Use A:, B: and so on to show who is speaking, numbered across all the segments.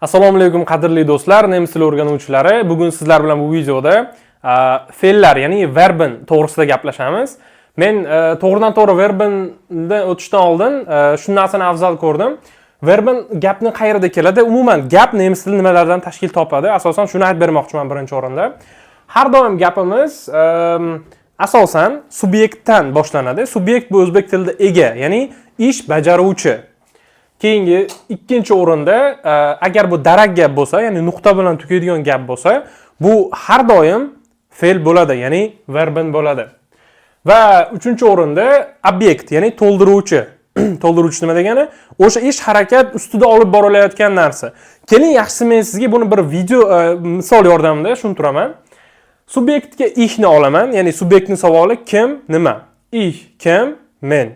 A: Assalomu alaykum qadrli do'stlar, nemis tili o'rganuvchilari. Bugun sizlar bilan bu videoda fe'llar, ya'ni verbin to'g'risida gaplashamiz. Men to'g'ridan-to'g'ri verbindan o'tishdan oldin shu narsani afzal ko'rdim. Verbin gapni qayerda keladi? Umuman gap nemis tili nimalardan tashkil topadi? Asosan shuni aytib bermoqchiman birinchi o'rinda. Har doim gapimiz asosan subyektdan boshlanadi. Subyekt bu o'zbek tilida ega, ya'ni ish bajaruvchi. Keyingi ikkinchi o'rinda agar bu darak gap bo'lsa, ya'ni nuqta bilan tugaydigan gap bo'lsa, bu har doim fe'l bo'ladi, ya'ni verbin bo'ladi. Va uchinchi o'rinda obyekt, ya'ni to'ldiruvchi. To'ldiruvchi nima degani? O'sha ish harakat ustida olib borilayotgan narsa. Keling, yaxshisi men sizga buni bir video misol yordamida tushuntiraman. Subyektga ishni olaman, ya'ni subyektning savoli kim, nima? Ich, kim, men.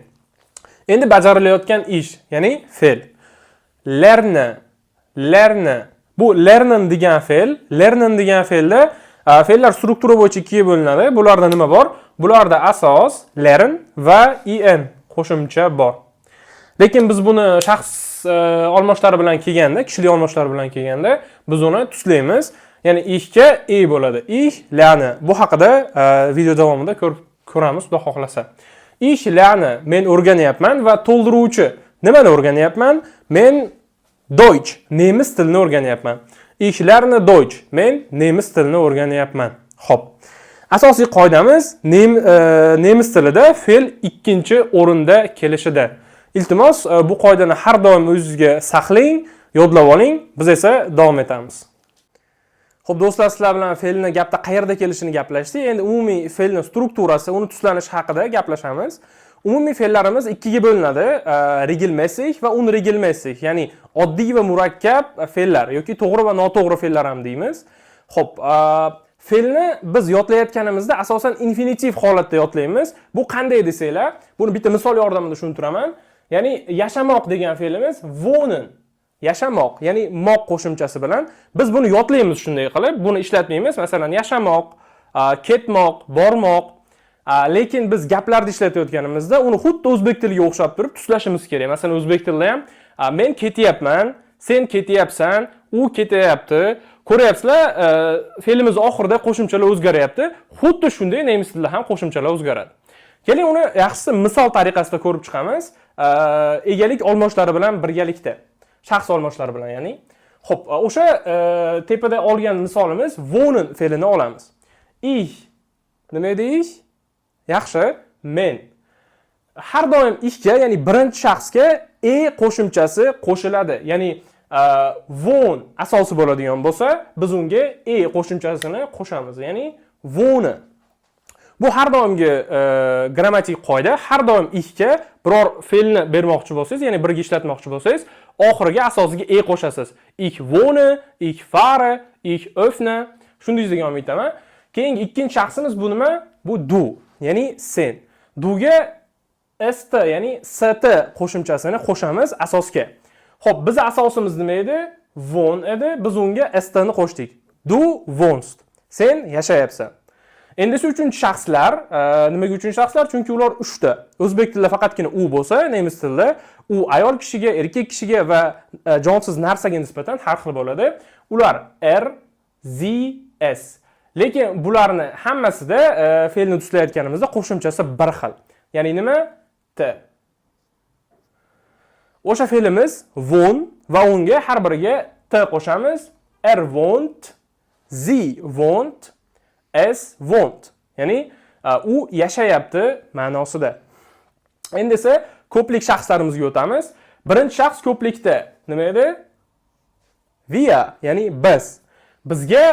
A: Endi bajarilayotgan ish, ya'ni fe'l. Lernen. Bu lernen degan fe'l. Lernen degan fe'lda fe'llar struktura bo'yicha ikkiga bo'linadi. Bularda nima bor? Bularda asos, lern va in qo'shimcha bor. Lekin biz buni shaxs olmoshlari bilan kelganda, kishilik olmoshlari bilan kelganda biz uni tuslaymiz. Ya'ni ishga bo'ladi. Ich lerne. Bu haqida video davomida ko'ramiz, xudo xohlasa. Ich lerne, men o'rganyapman va to'ldiruvchi. Nimani o'rganyapman? Men Deutsch, nemis tilini o'rganyapman. Ich lerne Deutsch, men nemis tilini o'rganyapman. Xo'p. Asosiy qoidamiz nemis tilida fe'l ikkinchi o'rinda kelishida. Iltimos, bu qoidani har doim o'zingizga saqlang, yodlab oling. Biz esa davom etamiz. Xo'p, do'stlar, sizlar bilan fe'lni gapda qayerda kelishini gaplashdik. Endi umumiy fe'lning strukturasi, uni tuslanishi haqida gaplashamiz. Umumiy fe'llarimiz ikkiga bo'linadi: regelmäßig va unregelmäßig, ya'ni oddiy va murakkab fe'llar yoki to'g'ri va noto'g'ri fe'llar ham deymiz. Xo'p, fe'lni biz yodlayotganimizda asosan infinitiv holatda yodlaymiz. Bu qanday desanglar, buni bitta misol yordamida tushuntiraman. Ya'ni yashamoq degan fe'limiz wohnen. Yashamoq, ya'ni moq qo'shimchasi bilan biz buni yodlaymiz shunday qilib, buni ishlatmaymiz. Masalan, yashamoq, ketmoq, bormoq. Lekin biz gaplarda ishlatayotganimizda uni xuddi o'zbek tiliga o'xshab turib tuslashimiz kerak. Masalan, o'zbek tilida ham men ketyapman, sen ketyapsan, u ketyapti. Ko'ryapsizlar, fe'limiz oxirida qo'shimchalar o'zgaryapti. Xuddi shunday nemis tilida ham qo'shimchalar o'zgaradi. Keling, uni yaxshisi misol tariqasida ko'rib chiqamiz. Egalik olmoshlari bilan birgalikda. Shaxs olmoshlari bilan, ya'ni. Xo'p, o'sha tepada olgan misolimiz wohnen fe'lini olamiz. Ich nima deyish? Yaxshi, men. Har doim ishga, ya'ni birinchi shaxsga qo'shimchasi qo'shiladi. Ya'ni wohn asosi bo'ladigan bo'lsa, biz unga qo'shimchasini qo'shamiz, ya'ni wohnen. Bu har doimgi grammatik qoida. Har doim ishga biror fe'lni bermoqchi bo'lsangiz, ya'ni birga ishlatmoqchi bo'lsangiz, oxiriga asosiga qo'shasiz. Ich wohne, ich fahre, ich öffne. Shunday degan umiddaman. Keyingi ikkinchi shaxsimiz bu nima? Bu du, ya'ni sen. Duga st, ya'ni st qo'shimchasini qo'shamiz asosga. Xo'p, biz asosimiz nima edi? Wohn edi. Biz unga st ni qo'shdik. Du wohnst. Sen yashayapsan. Endi uchinchi shaxslar, nimaga uchinchi shaxslar? Chunki ular 3 ta. O'zbek tilida faqatgina u bo'lsa, nemis tilida u ayol kishiga, erkak kishiga va jonsiz narsaga nisbatan har xil bo'ladi. Ular sie, s. Lekin bularni hammasida fe'lni tuslayotganimizda qo'shimchasi bir xil. Ya'ni nima? T. O'sha fe'limiz wohn va unga har biriga t qo'shamiz. Wohnt, sie wohnt, es wohnt. Ya'ni u yashayapti ma'nosida. Endi esa ko'plik shaxslarimizga o'tamiz. Birinchi shaxs ko'plikda nima edi? Wir, ya'ni biz. Bizga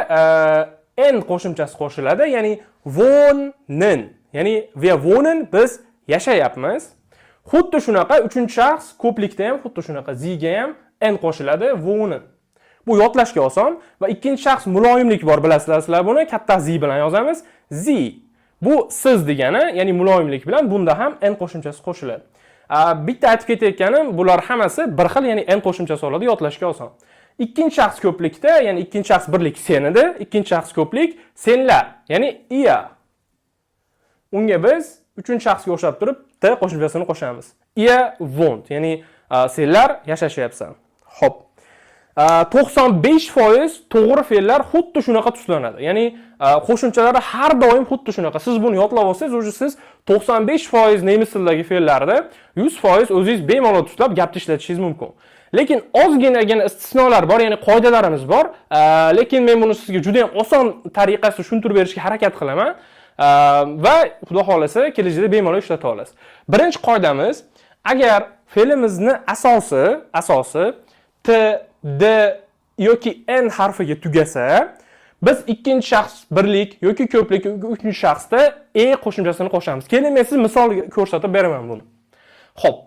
A: n qo'shimchasi qo'shiladi, ya'ni wohnen. Ya'ni wir wohnen, biz yashayapmiz. Xuddi shunaqa uchinchi shaxs ko'plikda ham xuddi shunaqa ziga ham n qo'shiladi, wohnen. Bu yodlashga oson va ikkinchi shaxs muloyimlik bor, bilasizlar sizlar buni katta zi bilan yozamiz. Zi. Bu siz degani, ya'ni muloyimlik bilan bunda ham n qo'shimchasi qo'shiladi. Bitta aytib ketayotganim, bular hammasi bir xil, ya'ni n qo'shimchasi oladi, yodlashga oson. Ikkinchi shaxs ko'plikda, ya'ni ikkinchi shaxs birlik sen edi, ikkinchi shaxs ko'plik senlar, ya'ni ihr. Unga biz uchinchi shaxsga o'xshab turib t qo'shimchasini qo'shamiz. Ihr wohnt, ya'ni senlar yashashyapsan. Xo'p. 95% to'g'ri fe'llar xuddi shunaqa tuslanadi. Ya'ni qo'shimchalarda har doim xuddi shunaqa. Siz buni yodlab olsangiz, o'zi siz 95% nemis tilidagi fe'llarni 100% o'zingiz bemalol tuslab gapda ishlatishingiz mumkin. Lekin ozginagina istisnolar bor, ya'ni qoidalarimiz bor. Lekin men buni sizga juda ham oson tariqasida tushuntirib berishga harakat qilaman. Va xudo xolasa kelajakda bemalol ishlata olasiz. Birinchi qoidamiz, agar fe'limizni asosi t, d yoki n harfiga tugasa, biz ikkinchi shaxs birlik yoki ko'plik yoki uchinchi shaxsda qo'shimchasini qo'shamiz. Keling, men sizga misol ko'rsatib beraman buni. Xo'p.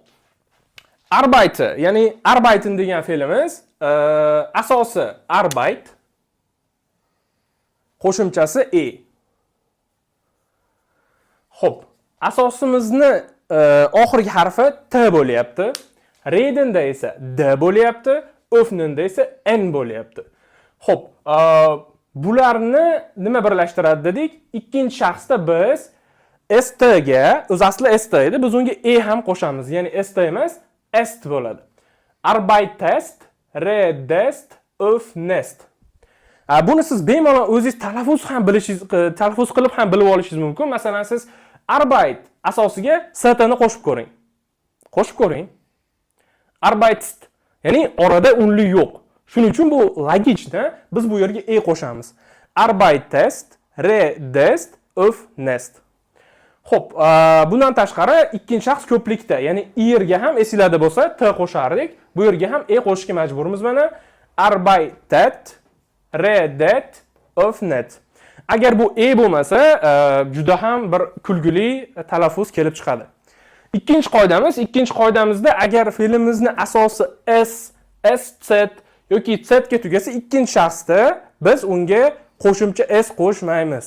A: Arbeite, ya'ni arbeiten degan fe'limiz asosi arbeit, qo'shimchasi Xo'p, asosimizni oxirgi harfi t bo'lyapti. Reden'da esa d bo'lyapti, öfnenda esa n bo'lyapti. Xo'p, bularni nima birlashtiradi dedik? Ikkinchi shaxsda biz st ga, o'zi asli st edi, biz unga ham qo'shamiz. Ya'ni st emas, est bo'ladi. Arbeitest, redest, öfnest. Buni siz bemalol o'zingiz talaffuz qilib ham bilib olishingiz mumkin. Masalan, siz arbeit asosiga st ni qo'shib ko'ring. Qo'shib ko'ring. Arbeitst. Ya'ni orada unli yo'q. Shuning uchun bu logikda biz bu yerga qo'shamiz. Arbeitest, redest, öfnest. Xo'p, bundan tashqari ikkinchi shaxs ko'plikda, ya'ni yerga ham esinglarda bo'lsa t qo'shardik. Bu yerga ham qo'shishga majburmiz mana. Arbeitet, redet, öfnet. Agar bu bo'lmasa, juda ham bir kulgili talaffuz kelib chiqadi. Ikkinchi qoidamizda agar fe'limizni asosi s, st yoki z ga tugasa, ikkinchi shaxsda biz unga qo'shimcha s qo'shmaymiz.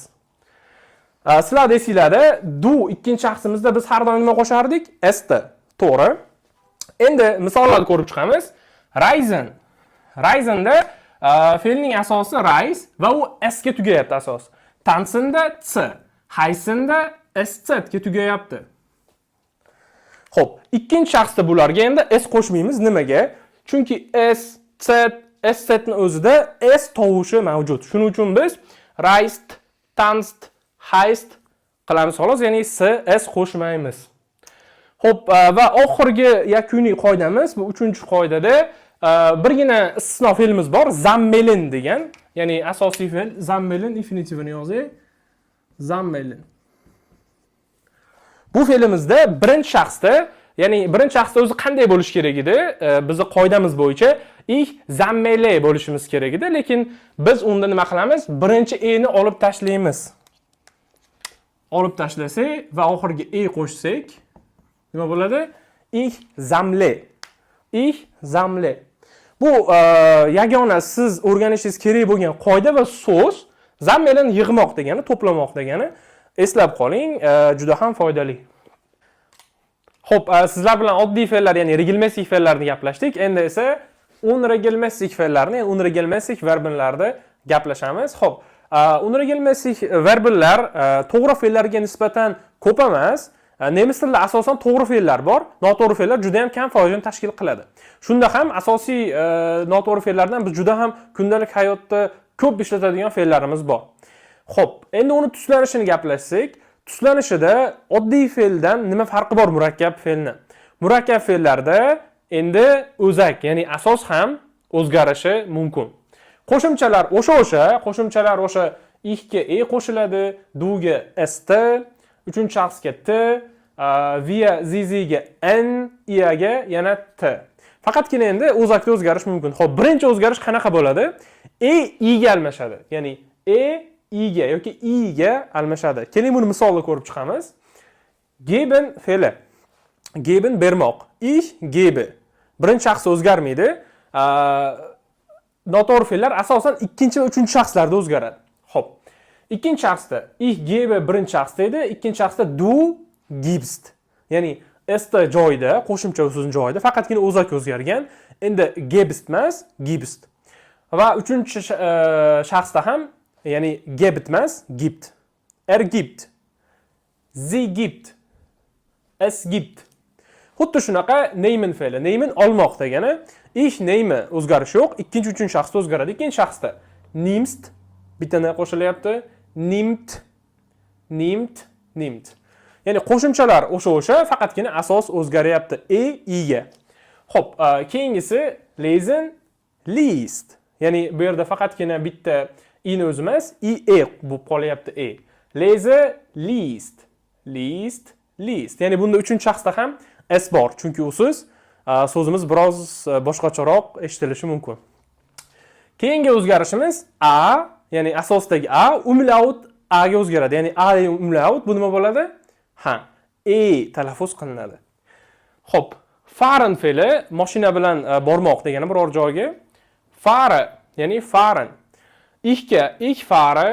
A: Sizlar esinglarda, du ikkinchi shaxsimizda biz har doim nima qo'shardik? St. To'g'ri. Endi misollarni ko'rib chiqamiz. Reisen'da fe'lning asosi reis va u s ga tugayapti asos. Tansen'da c, heisen'da st ga tugayapti. Xo'p, ikkinchi shaxsda bularga endi s qo'shmaymiz. Nimaga? Chunki s, st ni o'zida s tovushi mavjud. Shuning uchun biz reist, tanzt, heist qilamiz xolos, ya'ni s qo'shmaymiz. Xo'p, va oxirgi yakuniy qoidamiz, bu 3-qoidada birgina istisno fe'limiz bor, zammelin degan. Ya'ni asosiy fe'l zammelin infinitivini yozing. Zammelin. Bu fe'limizda birinchi shaxsda, ya'ni birinchi shaxsda o'zi qanday bo'lish kerak edi? Bizning qoidamiz bo'yicha ich zammele bo'lishimiz kerak edi, lekin biz unda nima qilamiz? Birinchi ni olib tashlaymiz. Olib tashlasak va oxirgi qo'shsak, nima bo'ladi? Ich zammle. Ich zammle. Bu yagona siz o'rganishingiz kerak bo'lgan qoida va so'z. Zammelin yig'moq degani, to'plamoq degani. Eslab qoling, juda ham foydali. Xo'p, sizlar bilan oddiy fe'llar, ya'ni regelmessik fe'llarni gaplashdik. Endi esa unregelmessik fe'llarni, ya'ni unregelmessik verblarni gaplashamiz. Xo'p, unregelmessik verblar to'g'ri fe'llarga nisbatan ko'p emas. Nemis tilida asosan to'g'ri fe'llar bor, noto'g'ri fe'llar juda ham kam foizini tashkil qiladi. Shunda ham asosiy noto'g'ri fe'llardan biz juda ham kundalik hayotda ko'p ishlatadigan fe'llarimiz bor. Xo'p, endi uni tuslanishini gaplashsak, tuslanishida oddiy fe'ldan nima farqi bor murakkab fe'lni? Murakkab fe'llarda endi o'zak, ya'ni asos ham o'zgarishi mumkin. Qo'shimchalar qo'shimchalar o'sha ich ga qo'shiladi, du ga st, uchinchi shaxsga t, via ziziga n, ia ga yana t. Faqatgina endi o'zakda o'zgarish mumkin. Xo'p, birinchi o'zgarish qanaqa bo'ladi? I ga almashadi. Ya'ni i ga yoki i ga almashadi. Keling buni misolda ko'rib chiqamiz. Geben fe'li. Geben bermoq. Ich gebe. Birinchi shaxs o'zgarmaydi. Noto'g'ri fe'llar asosan ikkinchi va uchinchi shaxslarda o'zgaradi. Xo'p. Ikkinchi shaxsda ich gebe birinchi shaxsda edi, ikkinchi shaxsda du gibst. Ya'ni st joyida, qo'shimcha so'zning joyida faqatgina o'zak o'zgargan. Endi gebst emas, gibst. Va uchinchi shaxsda ham, ya'ni gebt emas, gibt. Gibt. Sie gibt. Es gibt. Xuddi shunaqa nehmen fe'li. Nehmen olmoq degani. Ich nehme o'zgarishi yo'q. Ikkinchi, uchinchi shaxsda o'zgaradi. Ikkinchi shaxsda nimmst bitana qo'shilyapti. Nimmt. Ya'ni qo'shimchalar o'sha, faqatgina asos o'zgaryapti. I'ga. Xo'p, keyingisi lesen, liest. Ya'ni bu yerda faqatgina bitta i'ni o'zi emas, bo'lib qolyapti. Lese, liest. Ya'ni bunda uchinchi shaxsda ham s bor, chunki u so'zimiz biroz boshqacharoq eshitilishi mumkin. Keyingi o'zgarishimiz a, ya'ni asosdagi a, umlaut a ga o'zgaradi. Ya'ni a umlaut bu nima bo'ladi? Talaffuz qilinadi. Xo'p, fahren fe'li mashina bilan bormoq degani biror joyga. Fahre, ya'ni fahren. Ich fahre,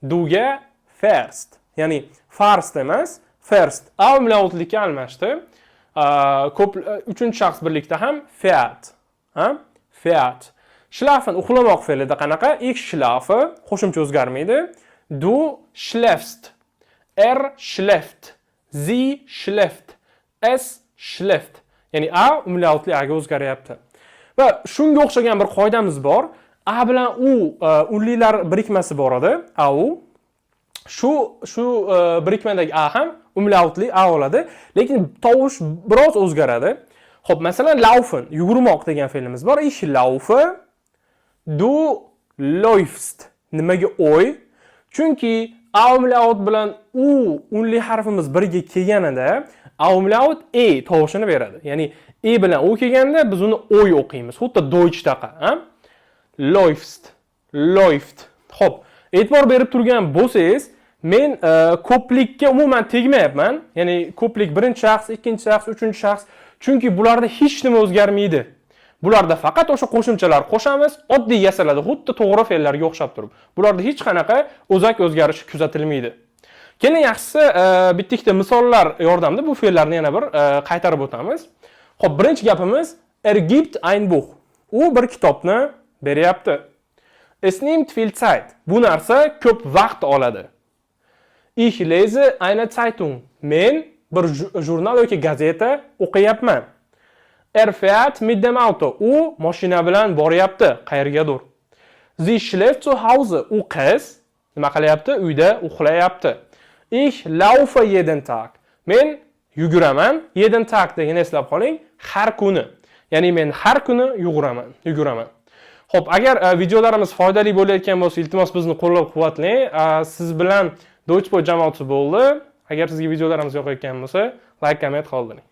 A: duga fährst. Ya'ni fährst emas, fährst. A umlautlikka almashdi. Ko'p uchinchi shaxs birlikda ham fährt. Fährt. Schlafen uxlamoq fe'lida qanaqa? Ich schlafe, qo'shimcha o'zgarmaydi. Du schläfst. Er schläft. Sie schläft. Es schläft. Ya'ni a umlautli a ga o'zgaryapti. Va shunga o'xshagan bir qoidamiz bor. A bilan u unlilar birikmasi bor edi. Au. Shu birikmadagi a ham umlautli a bo'ladi, lekin tovush biroz o'zgaradi. Xo'p, masalan, laufen, yugurmoq degan fe'limiz bor. Ich laufe, du läufst. Nimaga o'y? Chunki a umlaut bilan unli harfimiz birga kelganida a umlaut tovushini beradi. Ya'ni bilan u kelganda biz uni o'y o'qiymiz. Xuddi Deutschdaqa, läufst. Xo'p, e'tibor berib turgan bo'lsangiz, men ko'plikka umuman tegmayapman. Ya'ni ko'plik birinchi shaxs, ikkinchi shaxs, uchinchi shaxs, chunki bularda hech nima o'zgarmaydi. Bularda faqat o'sha qo'shimchalar qo'shamiz, oddiy yasaladi, xuddi to'g'ri fe'llarga o'xshab turib. Bularda hech qanaqa o'zak o'zgarishi kuzatilmaydi. Keling, yaxshisi bitta ikkita misollar yordamida bu fe'llarni yana bir qaytarib o'tamiz. Xo'p, birinchi gapimiz gibt ein Buch. U bir kitobni beryapti. Es nimmt viel Zeit. Bu narsa ko'p vaqt oladi. Ich lese eine Zeitung. Men bir jurnal yoki gazeta o'qiyapman. Er fährt mit dem Auto. U mashina bilan boryapti qayergadir. Sie schläft zu Hause. U qiz nima qilyapti? Uyda uxlayapti. Ich laufe jeden Tag. Men yuguraman. Jeden Tag degani eslab qoling, har kuni. Ya'ni men har kuni yuguraman. Xo'p, agar videolarimiz foydali bo'layotgan bo'lsa, iltimos bizni qo'llab-quvvatlang. Siz bilan Deutschboy jamoasi bo'ldi. Agar sizga videolarimiz yoqayotgan bo'lsa, like, komment qoldiring.